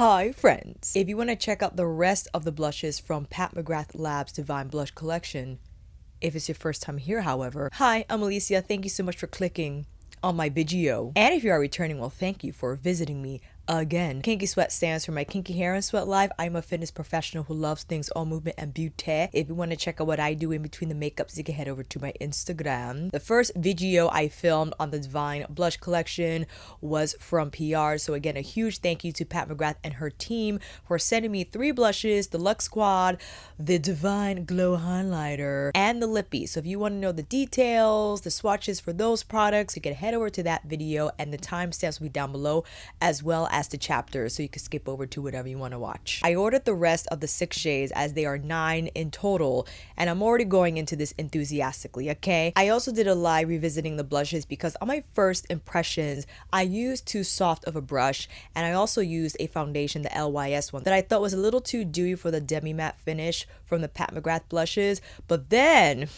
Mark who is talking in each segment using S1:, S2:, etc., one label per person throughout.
S1: Hi friends! If you want to check out the rest of the blushes from Pat Mcgrath Labs Divine Blush Collection, if it's your first time here however, hi, I'm Alicia, thank you so much for clicking on my video. And if you are returning, well thank you for visiting me again. Kinky Sweat stands for my kinky hair and sweat life. I'm a fitness professional who loves things all movement and beauty. If you want to check out what I do in between the makeups, you can head over to my Instagram. The first video I filmed on the Divine Blush Collection was from PR. So again, a huge thank you to Pat Mcgrath and her team for sending me 3 blushes, the Luxe Squad, the Divine Glow Highlighter, and the Lippy. So if you want to know the details, the swatches for those products, you can head over to that video and the timestamps will be down below, as well as the chapters, so you can skip over to whatever you want to watch. I ordered the rest of the 6 shades as they are 9 in total, and I'm already going into this enthusiastically, okay? I also did a live revisiting the blushes because on my first impressions, I used too soft of a brush, and I also used a foundation, the LYS one, that I thought was a little too dewy for the demi matte finish from the Pat Mcgrath blushes, but then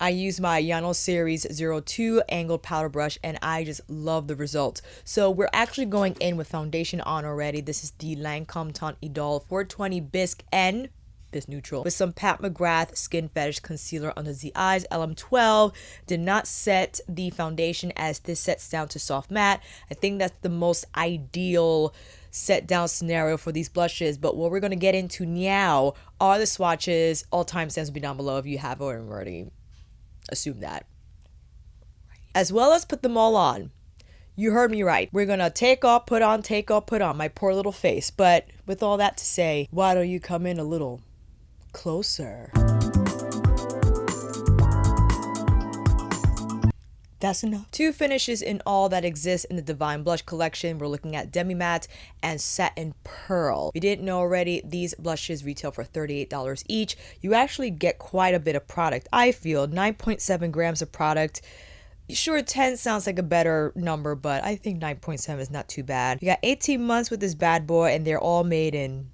S1: I used my Yano Series 02 angled powder brush and I just love the results. So we're actually going in with foundation on already. This is the Lancome Teint Idole 420 Bisque N Bisque Neutral with some Pat Mcgrath Skin Fetish Concealer under the eyes, LM12. Did not set the foundation as this sets down to soft matte. I think that's the most ideal set down scenario for these blushes, but what we're going to get into now are the swatches. All timestamps will be down below if you have already assume that, as well as put them all on. You heard me right. We're gonna take off, put on, take off, put on. My poor little face. But with all that to say, why don't you come in a little closer? That's enough. 2 finishes in all that exist in the Divine Blush Collection. We're looking at Demi Matte and Satin Pearl. If you didn't know already, these blushes retail for $38 each. You actually get quite a bit of product. I feel 9.7 grams of product. Sure, 10 sounds like a better number, but I think 9.7 is not too bad. You got 18 months with this bad boy, and they're all made in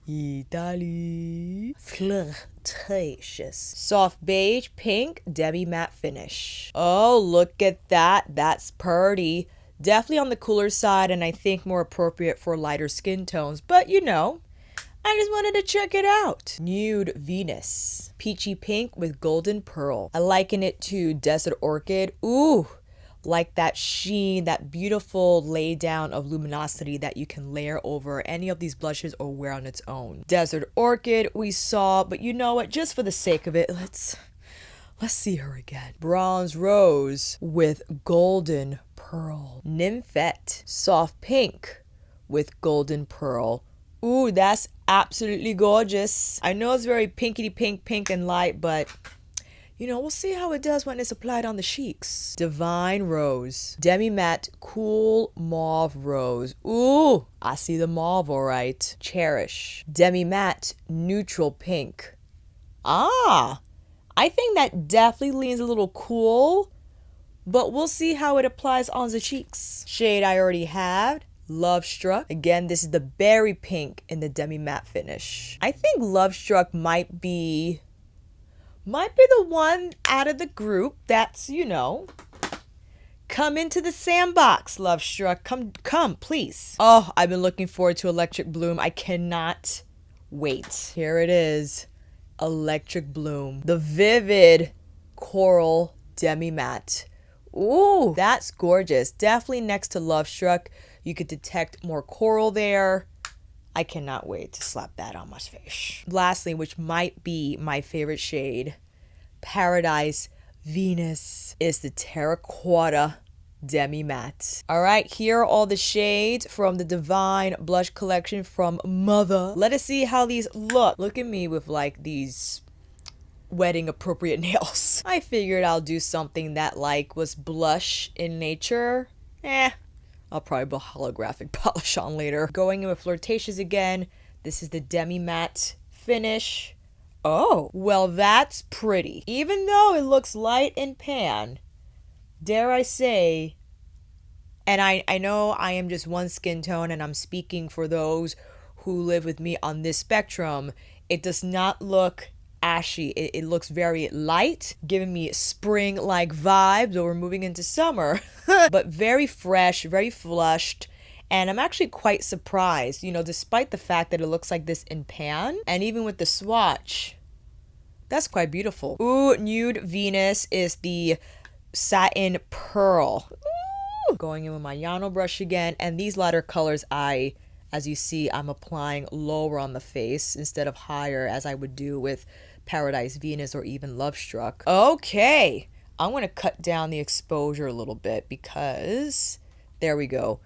S1: Italy. Fleutatious. Soft beige, pink, demi matte finish. Oh, look at that. That's pretty. Definitely on the cooler side, and I think more appropriate for lighter skin tones. But you know, I just wanted to check it out. Nude Venus. Peachy pink with golden pearl. I liken it to Desert Orchid. Ooh, like that sheen, that beautiful lay down of luminosity that you can layer over any of these blushes or wear on its own. Desert Orchid we saw, but you know what, just for the sake of it, let's see her again. Bronze Rose with golden pearl. Nymphette, soft pink with golden pearl. Ooh, that's absolutely gorgeous. I know it's very pinkety pink, pink and light, but you know, we'll see how it does when it's applied on the cheeks. Divine Rose. Demi Matte Cool Mauve Rose. Ooh, I see the mauve all right. Cherish. Demi Matte Neutral Pink. Ah, I think that definitely leans a little cool, but we'll see how it applies on the cheeks. Shade I already have. Love Struck. Again, this is the berry pink in the demi matte finish. I think Love Struck might be the one out of the group that's, you know, come into the sandbox. Love Struck, come please. Oh, I've been looking forward to Electric Bloom. I cannot wait. Here it is, Electric Bloom, the vivid coral demi matte. Ooh, that's gorgeous. Definitely next to Love Struck, you could detect more coral there. I cannot wait to slap that on my face. Lastly, which might be my favorite shade, Paradise Venus, is the terracotta demi matte. All right, here are all the shades from the Divine Blush Collection from Mother. Let us see how these look. Look at me with like these wedding appropriate nails. I figured I'll do something that like was blush in nature. I'll probably put holographic polish on later. Going in with Fleutatious again. This is the demi matte finish. Oh, well that's pretty. Even though it looks light and pan, dare I say, and I know I am just one skin tone and I'm speaking for those who live with me on this spectrum, it does not look ashy. It looks very light, giving me spring-like vibes, though we're moving into summer, but very fresh, very flushed, And I'm actually quite surprised, you know, despite the fact that it looks like this in pan. And even with the swatch, that's quite beautiful. Ooh, Nude Venus is the satin pearl. Ooh. Going in with my Yano brush again. And these lighter colors, as you see, I'm applying lower on the face instead of higher as I would do with Paradise Venus or even Love Struck. Okay, I'm going to cut down the exposure a little bit because, there we go.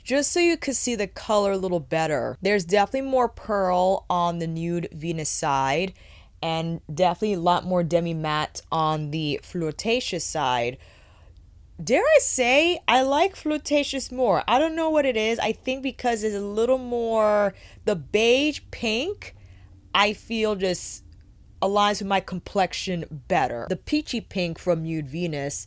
S1: Just so you could see the color a little better. There's definitely more pearl on the Nude Venus side and definitely a lot more demi-matte on the Fleutatious side. Dare I say, I like Fleutatious more. I don't know what it is. I think because it's a little more, the beige pink, I feel just aligns with my complexion better. The peachy pink from Nude Venus,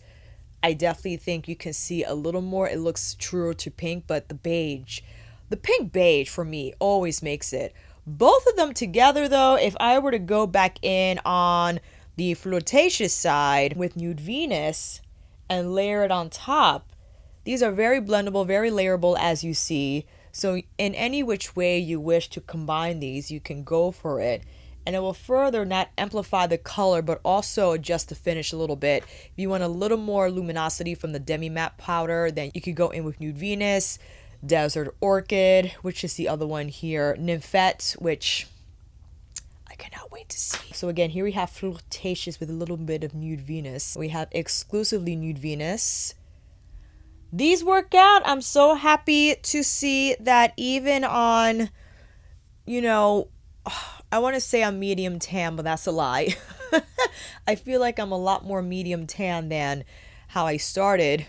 S1: I definitely think you can see a little more. It looks truer to pink, but the pink beige for me always makes it. Both of them together though, if I were to go back in on the Fleutatious side with Nude Venus and layer it on top, these are very blendable, very layerable as you see. So in any which way you wish to combine these, you can go for it. And it will further not amplify the color, but also adjust the finish a little bit. If you want a little more luminosity from the demi-matte powder, then you could go in with Nude Venus, Desert Orchid, which is the other one here, Nymphette, which I cannot wait to see. So again, here we have Fleutatious with a little bit of Nude Venus. We have exclusively Nude Venus. These work out. I'm so happy to see that even on, you know, I want to say I'm medium tan, but that's a lie. I feel like I'm a lot more medium tan than how I started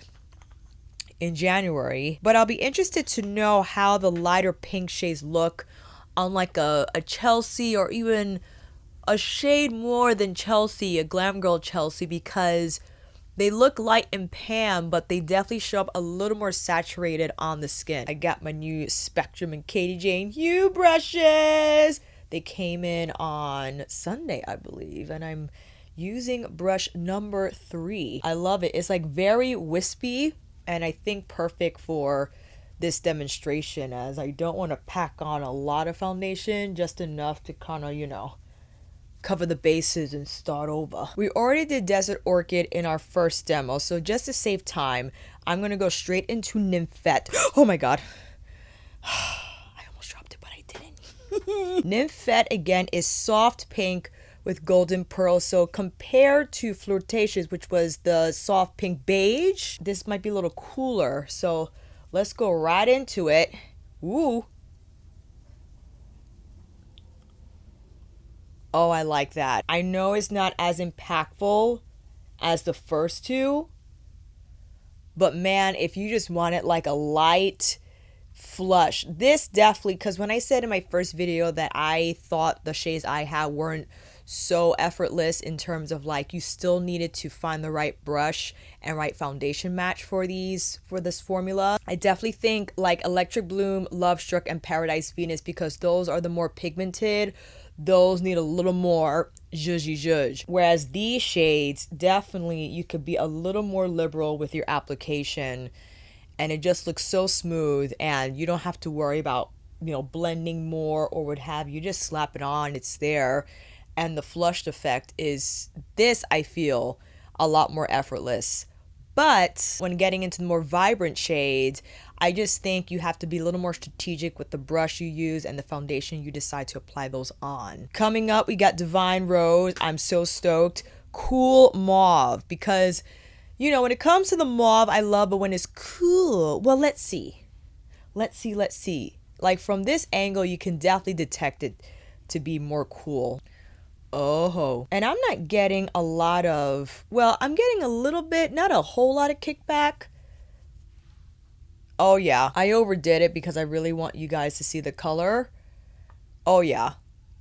S1: in January. But I'll be interested to know how the lighter pink shades look on like a Chelsea or even a shade more than Chelsea, a Glam Girl Chelsea, because they look light and pan, but they definitely show up a little more saturated on the skin. I got my new Spectrum and Katie Jane Hue brushes. They came in on Sunday, I believe, and I'm using brush number 3. I love it. It's like very wispy, and I think perfect for this demonstration, as I don't want to pack on a lot of foundation, just enough to kind of, you know, cover the bases and start over. We already did Desert Orchid in our first demo, so just to save time, I'm going to go straight into Nymphette. Oh my god. I almost dropped it, but I didn't. Nymphette, again, is soft pink with golden pearl. So compared to Fleutatious, which was the soft pink beige, this might be a little cooler. So let's go right into it. Ooh. Oh, I like that. I know it's not as impactful as the first two, but man, if you just want it like a light flush, this definitely, because when I said in my first video that I thought the shades I had weren't so effortless in terms of like you still needed to find the right brush and right foundation match for this formula, I definitely think like Electric Bloom, Love Struck, and Paradise Venus, because those are the more pigmented, those need a little more zhuzh. Whereas these shades, definitely you could be a little more liberal with your application and it just looks so smooth and you don't have to worry about, you know, blending more or what have you. Just slap it on, it's there. And the flushed effect is this, I feel, a lot more effortless. But when getting into the more vibrant shades, I just think you have to be a little more strategic with the brush you use and the foundation you decide to apply those on. Coming up, we got Divine Rose. I'm so stoked. Cool Mauve, because, you know, when it comes to the mauve, I love it when it's cool. Well, let's see. Let's see. Like from this angle, you can definitely detect it to be more cool. Oh, and I'm not getting a lot of, well, I'm getting a little bit, not a whole lot of kickback. Oh yeah, I overdid it because I really want you guys to see the color. Oh yeah,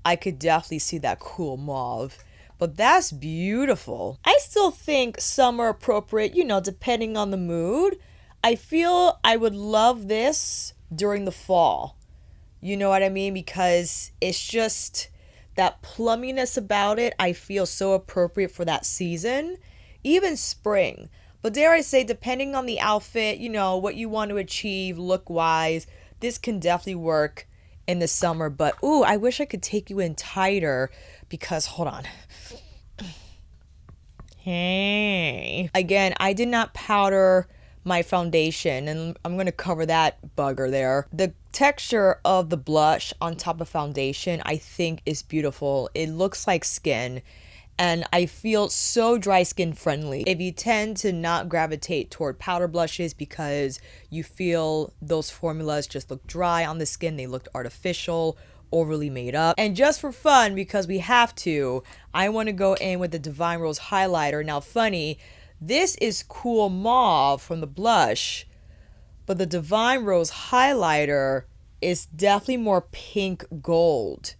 S1: I could definitely see that cool mauve, but that's beautiful. I still think summer appropriate, you know, depending on the mood. I feel I would love this during the fall. You know what I mean? Because it's just that plumminess about it, I feel so appropriate for that season. Even spring. But dare I say, depending on the outfit, you know, what you want to achieve look-wise, this can definitely work in the summer. But, ooh, I wish I could take you in tighter because, hold on. Hey. Again, I did not powder my foundation, and I'm going to cover that bugger there. The texture of the blush on top of foundation, I think, is beautiful. It looks like skin, and I feel so dry skin friendly. If you tend to not gravitate toward powder blushes because you feel those formulas just look dry on the skin, they look artificial, overly made up. And just for fun, because we have to, I want to go in with the Divine Rose highlighter. Now, funny, this is Cool Mauve from the blush, but the Divine Rose highlighter is definitely more pink gold.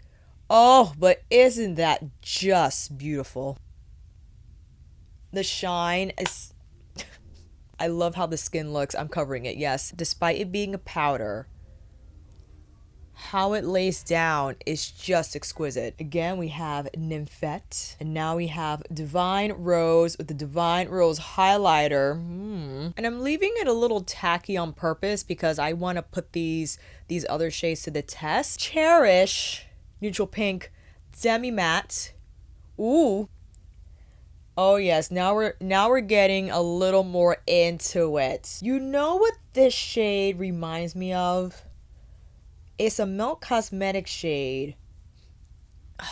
S1: Oh, but isn't that just beautiful? The shine is... I love how the skin looks. I'm covering it, yes. Despite it being a powder, how it lays down is just exquisite. Again, we have Nymphette, and now we have Divine Rose with the Divine Rose highlighter. And I'm leaving it a little tacky on purpose because I want to put these other shades to the test. Cherish, neutral pink, demi matte. Ooh. Oh yes, now we're getting a little more into it. You know what this shade reminds me of? It's a Milk Cosmetics shade. I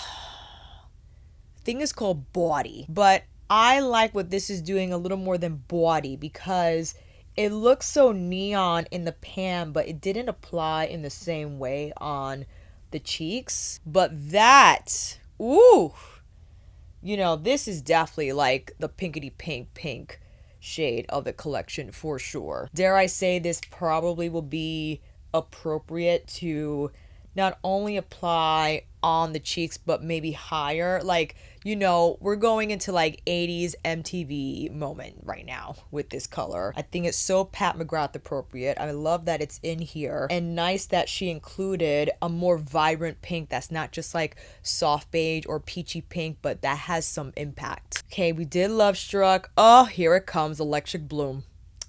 S1: think it's called Body. But I like what this is doing a little more than Body because it looks so neon in the pan, but it didn't apply in the same way on the cheeks. But that, ooh, you know, this is definitely like the pinkety pink shade of the collection for sure. Dare I say this probably will be appropriate to not only apply on the cheeks but maybe higher. Like, you know, we're going into like 80s MTV moment right now with this color. I think it's so Pat McGrath appropriate. I love that it's in here, and nice that she included a more vibrant pink that's not just like soft beige or peachy pink, but that has some impact. Okay, we did Love Struck. Oh, here it comes, Electric Bloom.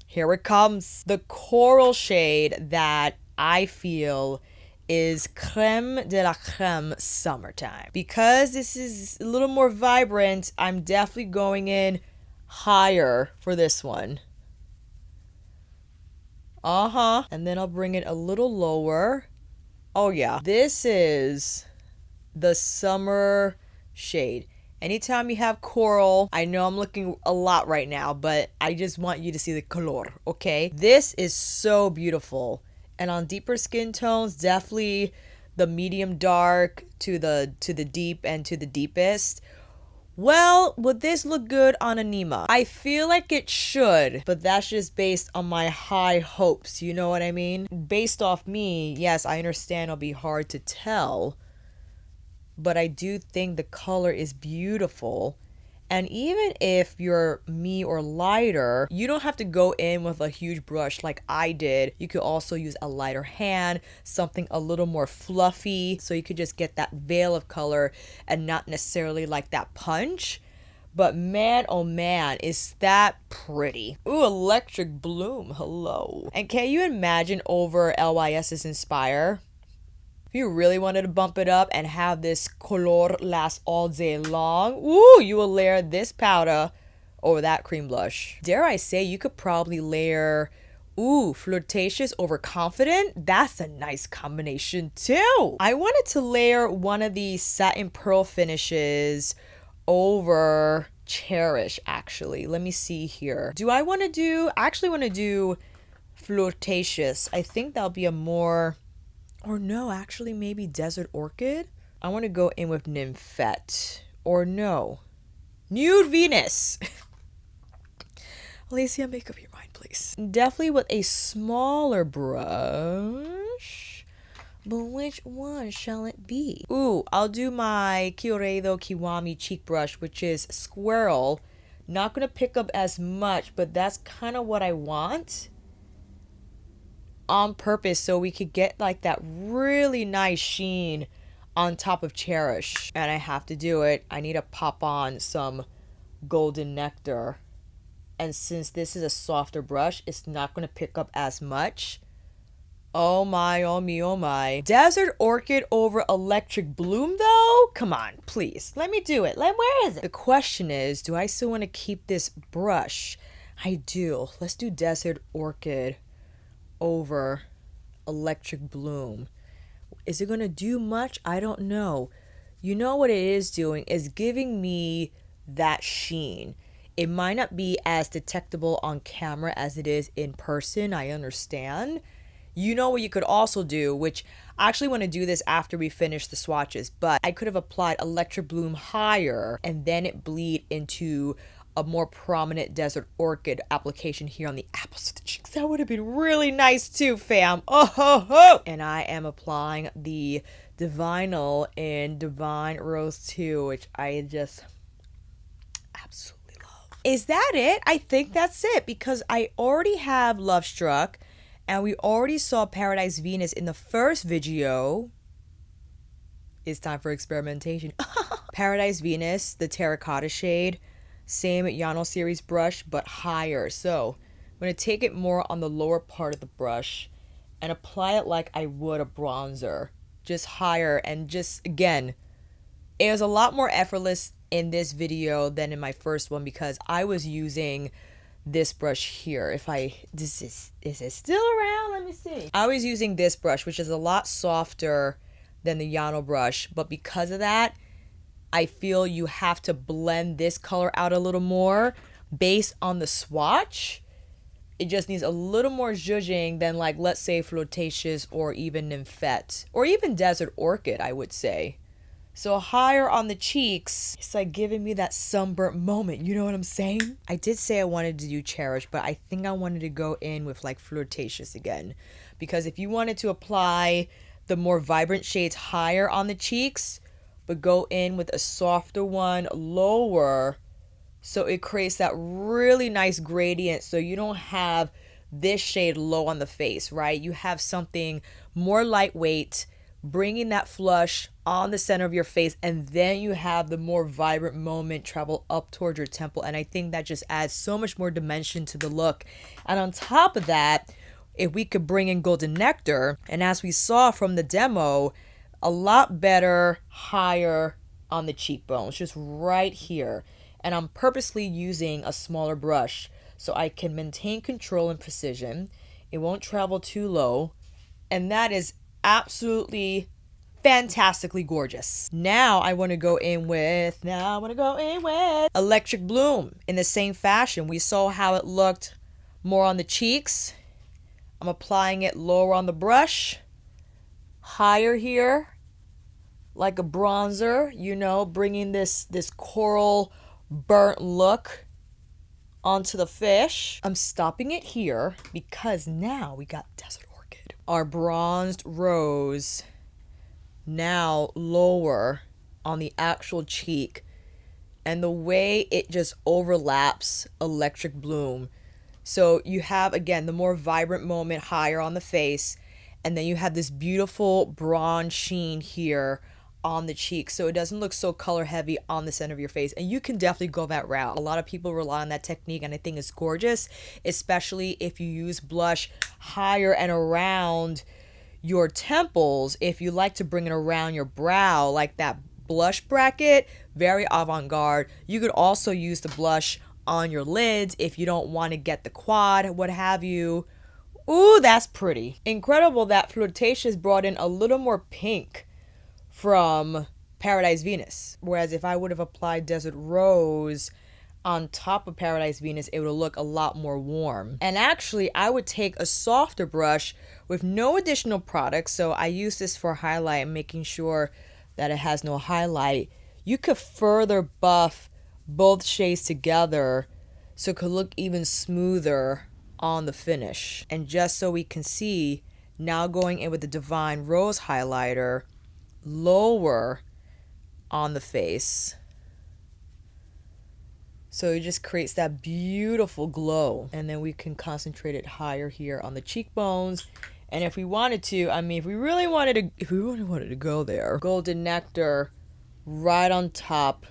S1: Here it comes. The coral shade that I feel is creme de la creme summertime. Because this is a little more vibrant, I'm definitely going in higher for this one. And then I'll bring it a little lower. Oh yeah, this is the summer shade. Anytime you have coral, I know I'm looking a lot right now, but I just want you to see the color, okay? This is so beautiful. And on deeper skin tones, definitely the medium dark to the deep and to the deepest. Well, would this look good on Anima? I feel like it should, but that's just based on my high hopes, you know what I mean? Based off me, yes, I understand it'll be hard to tell, but I do think the color is beautiful. And even if you're me or lighter, you don't have to go in with a huge brush like I did. You could also use a lighter hand, something a little more fluffy, so you could just get that veil of color and not necessarily like that punch. But man, oh man, is that pretty. Ooh, Electric Bloom, hello. And can you imagine over LYS's Inspire? If you really wanted to bump it up and have this color last all day long, ooh, you will layer this powder over that cream blush. Dare I say, you could probably layer, ooh, Fleutatious over Confident. That's a nice combination too. I wanted to layer one of these satin pearl finishes over Cherish, actually. Let me see here. I actually want to do Fleutatious. I think that'll be a more... Or no, actually maybe Desert Orchid. I want to go in with Nymphette. Or no, Nude Venus. Alicia, make up your mind, please. Definitely with a smaller brush. But which one shall it be? Ooh, I'll do my Kyoreido Kiwami cheek brush, which is Squirrel. Not going to pick up as much, but that's kind of what I want. On purpose, so we could get like that really nice sheen on top of Cherish. And I have to do it. I need to pop on some Golden Nectar And since this is a softer brush, it's not going to pick up as much. Oh my, oh me, oh my. Desert Orchid over Electric Bloom though? Come on, please. Let me do it. Where is it? The question is, do I still want to keep this brush? I do. Let's do Desert Orchid over Electric Bloom. Is it going to do much? I don't know. You know what it is doing is giving me that sheen. It might not be as detectable on camera as it is in person. I understand. You know what you could also do, which I actually want to do this after we finish the swatches, but I could have applied Electric Bloom higher and then it bleed into a more prominent Desert Orchid application here on the apples of the cheeks. That would have been really nice too, fam. Oh ho ho! And I am applying the Divinal in Divine Rose 2, which I just absolutely love. Is that it? I think that's it, because I already have Love Struck, and we already saw Paradise Venus in the first video. It's time for experimentation. Paradise Venus, the terracotta shade, same Yano series brush, but higher. So I'm going to take it more on the lower part of the brush and apply it like I would a bronzer, just higher. And just, again, it was a lot more effortless in this video than in my first one because I was using this brush here. Is it still around? Let me see. I was using this brush, which is a lot softer than the Yano brush, but because of that, I feel you have to blend this color out a little more based on the swatch. It just needs a little more zhuzhing than, like, let's say Fleutatious or even Nymphette or even Desert Orchid, I would say. So higher on the cheeks, it's like giving me that sunburnt moment. You know what I'm saying? I did say I wanted to do Cherish, but I think I wanted to go in with like Fleutatious again. Because if you wanted to apply the more vibrant shades higher on the cheeks, but go in with a softer one lower, so it creates that really nice gradient, so you don't have this shade low on the face, right? You have something more lightweight, bringing that flush on the center of your face, and then you have the more vibrant moment travel up towards your temple. And I think that just adds so much more dimension to the look. And on top of that, if we could bring in Golden Nectar, and as we saw from the demo, a lot better higher on the cheekbones, just right here. And I'm purposely using a smaller brush so I can maintain control and precision. It won't travel too low, and that is absolutely fantastically gorgeous. Now I want to go in with Electric Bloom in the same fashion. We saw how it looked more on the cheeks. I'm applying it lower on the brush, higher here, like a bronzer, you know, bringing this coral burnt look onto the fish. I'm stopping it here because now we got Desert Orchid. Our bronzed rose now lower on the actual cheek, and the way it just overlaps Electric Bloom. So you have, again, the more vibrant moment higher on the face, and then you have this beautiful bronze sheen here on the cheek, so it doesn't look so color heavy on the center of your face. And you can definitely go that route. A lot of people rely on that technique, and I think it's gorgeous, especially if you use blush higher and around your temples. If you like to bring it around your brow, like that blush bracket, very avant-garde. You could also use the blush on your lids if you don't want to get the quad, what have you. Ooh, that's pretty. Incredible that Fleutatious brought in a little more pink from Paradise Venus. Whereas if I would have applied Desert Rose on top of Paradise Venus, it would look a lot more warm. And actually, I would take a softer brush with no additional products. So I use this for highlight, making sure that it has no highlight. You could further buff both shades together so it could look even smoother on the finish. And just so we can see, now going in with the Divine Rose highlighter lower on the face, so it just creates that beautiful glow. And then we can concentrate it higher here on the cheekbones. And if we wanted to, I mean, if we really wanted to go there, Golden Nectar right on top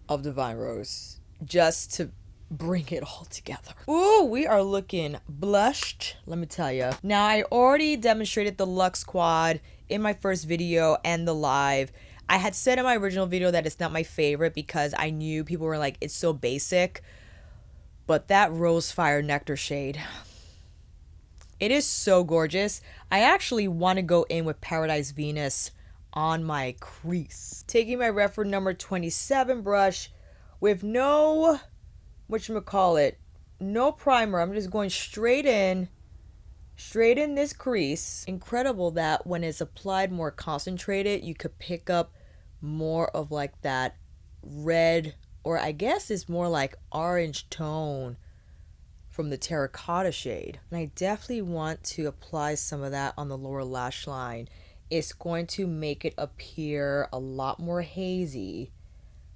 S1: of Divine Rose, just to bring it all together. Ooh, we are looking blushed, let me tell you. Now, I already demonstrated the Luxe Quad in my first video and the live. I had said in my original video that it's not my favorite because I knew people were like, it's so basic. But that Rose Fire Nectar shade, it is so gorgeous. I actually want to go in with Paradise Venus on my crease. Taking my Rephr number 27 brush with no, whatchamacallit, no primer. I'm just going straight in this crease. Incredible that when it's applied more concentrated, you could pick up more of like that red, or I guess it's more like orange tone from the terracotta shade. And I definitely want to apply some of that on the lower lash line. It's going to make it appear a lot more hazy.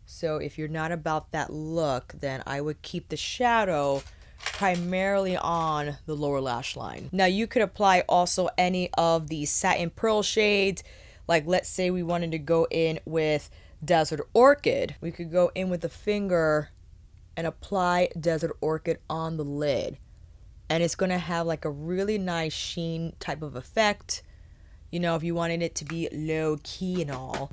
S1: So if you're not about that look, then I would keep the shadow primarily on the lower lash line. Now you could apply also any of the satin pearl shades. Like let's say we wanted to go in with Desert Orchid. We could go in with the finger and apply Desert Orchid on the lid. And it's going to have like a really nice sheen type of effect. You know, if you wanted it to be low key and all.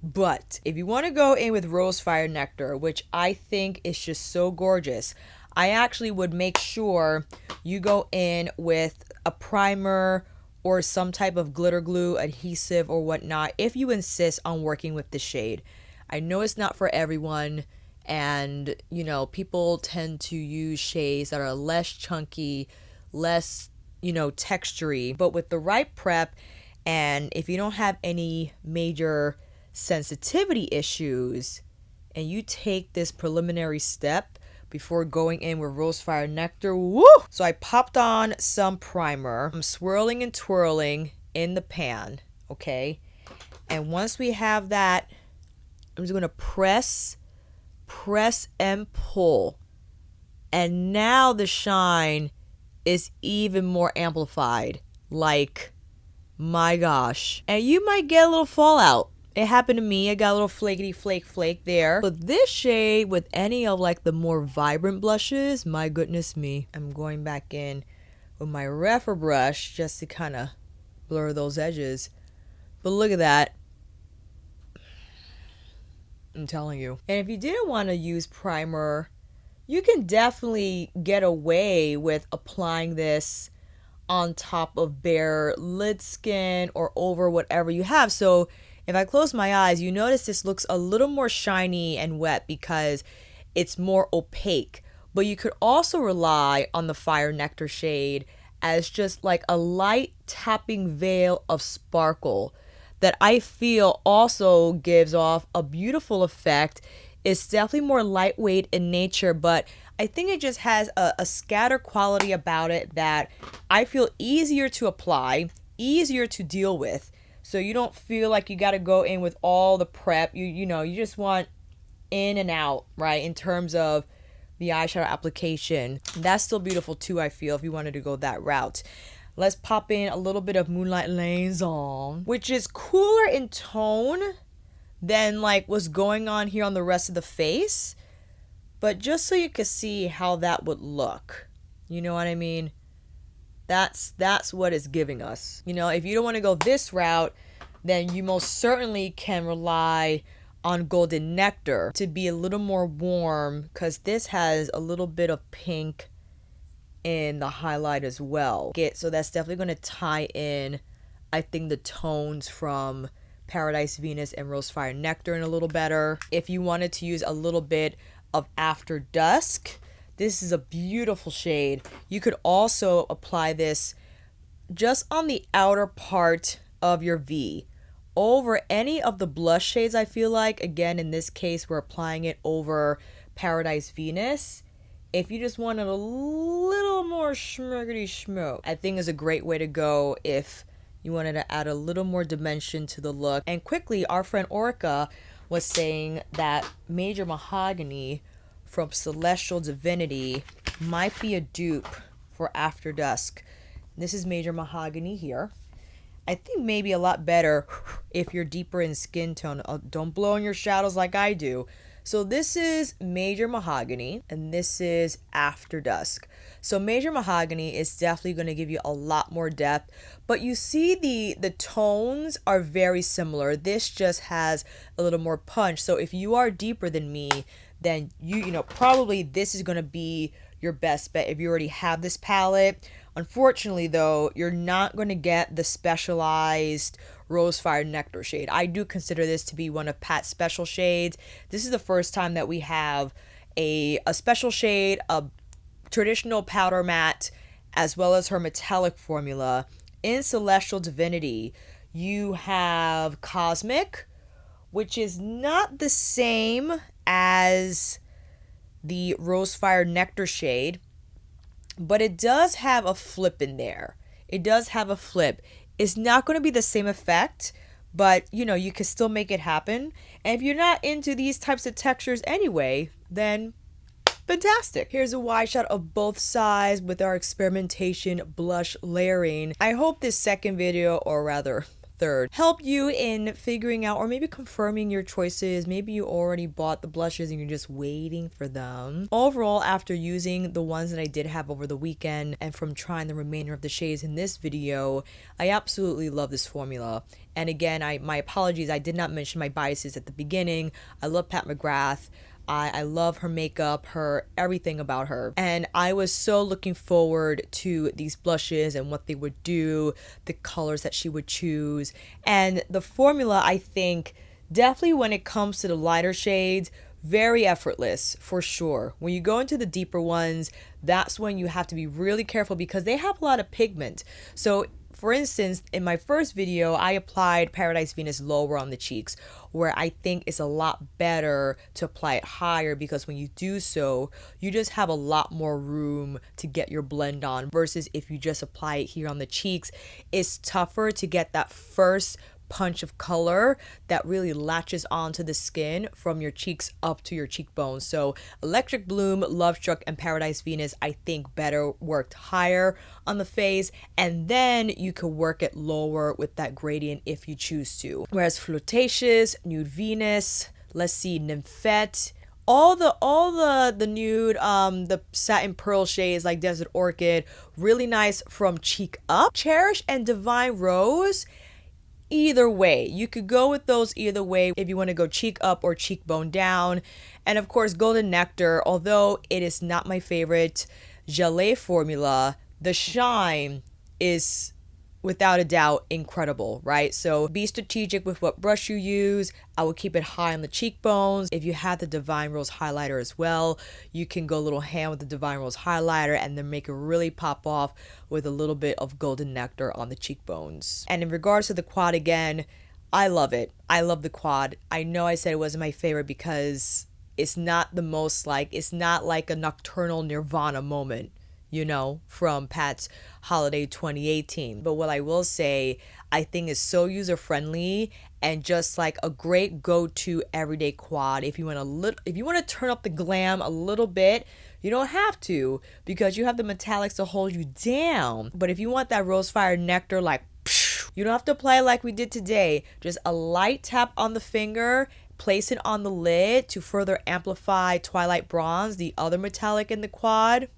S1: But if you want to go in with Rose Fire Nectar, which I think is just so gorgeous, I actually would make sure you go in with a primer or some type of glitter glue, adhesive or whatnot if you insist on working with the shade. I know it's not for everyone, and you know, people tend to use shades that are less chunky, less, you know, textury, but with the right prep, and if you don't have any major sensitivity issues and you take this preliminary step before going in with Rose Fire Nectar, woo! So I popped on some primer. I'm swirling and twirling in the pan, okay? And once we have that, I'm just gonna press and pull. And now the shine is even more amplified. Like, my gosh. And you might get a little fallout. It happened to me. I got a little flakety flake there. But this shade with any of like the more vibrant blushes, my goodness me. I'm going back in with my Rephr brush just to kind of blur those edges. But look at that. I'm telling you. And if you didn't want to use primer, you can definitely get away with applying this on top of bare lid skin or over whatever you have. So if I close my eyes, you notice this looks a little more shiny and wet because it's more opaque. But you could also rely on the Fire Nectar shade as just like a light tapping veil of sparkle that I feel also gives off a beautiful effect. It's definitely more lightweight in nature, but I think it just has a scatter quality about it that I feel easier to apply, easier to deal with. So you don't feel like you got to go in with all the prep. You know, you just want in and out, right? In terms of the eyeshadow application. That's still beautiful too, I feel, if you wanted to go that route. Let's pop in a little bit of Moonlight Liaison, which is cooler in tone than like what's going on here on the rest of the face. But just so you can see how that would look. You know what I mean? That's what it's giving us. You know, if you don't want to go this route, then you most certainly can rely on Golden Nectar to be a little more warm, because this has a little bit of pink in the highlight as well. So that's definitely going to tie in, I think, the tones from Paradise Venus and Rose Fire Nectar in a little better. If you wanted to use a little bit of After Dusk, this is a beautiful shade. You could also apply this just on the outer part of your V over any of the blush shades. I feel like, again, in this case, we're applying it over Paradise Venus. If you just wanted a little more schmuggity schmoke, I think is a great way to go if you wanted to add a little more dimension to the look. And quickly, our friend Orca was saying that Major Mahogany from Celestial Divinity might be a dupe for After Dusk. This is Major Mahogany here. I think maybe a lot better if you're deeper in skin tone. Don't blow on your shadows like I do. So this is Major Mahogany and this is After Dusk. So Major Mahogany is definitely going to give you a lot more depth, but you see the tones are very similar. This just has a little more punch. So if you are deeper than me, then you know probably this is going to be your best bet if you already have this palette. Unfortunately though, you're not going to get the specialized Rosefire Nectar shade. I do consider this to be one of Pat's special shades. This is the first time that we have a special shade, a traditional powder matte, as well as her metallic formula. In Celestial Divinity, you have Cosmic, which is not the same as the Rosefire Nectar shade, but it does have a flip in there. It does have a flip. It's not going to be the same effect, but you know, you can still make it happen. And if you're not into these types of textures anyway, then fantastic. Here's a wide shot of both sides with our experimentation blush layering. I hope this second video, or rather third, helped you in figuring out or maybe confirming your choices. Maybe you already bought the blushes and you're just waiting for them. Overall, after using the ones that I did have over the weekend and from trying the remainder of the shades in this video, I absolutely love this formula. And again, my apologies, I did not mention my biases at the beginning. I love Pat Mcgrath. I love her makeup, her everything about her. And I was so looking forward to these blushes and what they would do, the colors that she would choose. And the formula, I think, definitely when it comes to the lighter shades, very effortless for sure. When you go into the deeper ones, that's when you have to be really careful because they have a lot of pigment. So for instance, in my first video, I applied Paradise Venus lower on the cheeks, where I think it's a lot better to apply it higher because when you do so, you just have a lot more room to get your blend on versus if you just apply it here on the cheeks, it's tougher to get that first punch of color that really latches onto the skin from your cheeks up to your cheekbones. So Electric Bloom, Love Struck, and Paradise Venus I think better worked higher on the face, and then you could work it lower with that gradient if you choose to. Whereas Fleutatious, Nude Venus, let's see, Nymphette, all the nude, the satin pearl shades like Desert Orchid, really nice from cheek up. Cherish and Divine Rose, either way, you could go with those either way if you want to go cheek up or cheekbone down. And of course, Golden Nectar, although it is not my favorite gelée formula, the shine is without a doubt incredible, right? So be strategic with what brush you use. I will keep it high on the cheekbones. If you have the Divine Rose highlighter as well, you can go a little hand with the Divine Rose highlighter and then make it really pop off with a little bit of Golden Nectar on the cheekbones. And in regards to the quad, again, I love it. I love the quad. I know I said it wasn't my favorite because it's not the most like, it's not like a nocturnal Nirvana moment, you know, from Pat's Holiday 2018. But what I will say, I think is so user-friendly and just like a great go-to everyday quad. If you want to turn up the glam a little bit, you don't have to because you have the metallics to hold you down. But if you want that Rosefire Nectar, like, you don't have to apply it like we did today. Just a light tap on the finger, place it on the lid to further amplify Twilight Bronze, the other metallic in the quad.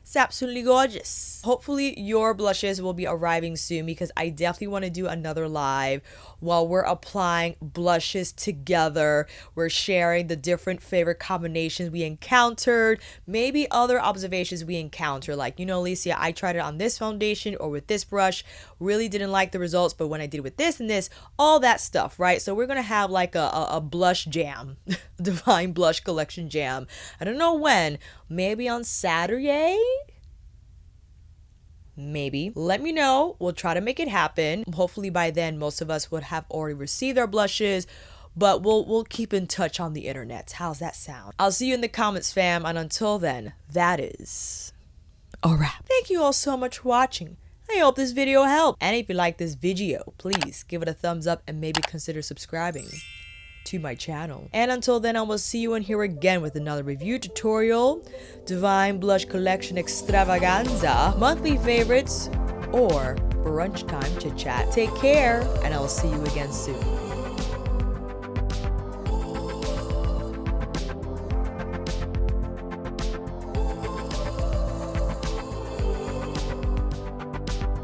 S1: It's absolutely gorgeous. Hopefully your blushes will be arriving soon because I definitely want to do another live while we're applying blushes together. We're sharing the different favorite combinations we encountered, maybe other observations we encounter. Like, you know, Alicia, I tried it on this foundation or with this brush, really didn't like the results, but when I did with this and this, all that stuff, right? So we're gonna have like a blush jam, Divine Blush Collection jam. I don't know when, maybe on Saturday? Maybe. Let me know. We'll try to make it happen. Hopefully by then most of us would have already received our blushes, but we'll keep in touch on the internet. How's that sound? I'll see you in the comments, fam, and until then, that is a wrap. Thank you all so much for watching. I hope this video helped. And if you like this video, please give it a thumbs up and maybe consider subscribing to my channel. And until then, I will see you in here again with another review tutorial, Divine Blush Collection Extravaganza, monthly favorites, or brunch time chit chat. Take care, and I will see you again soon.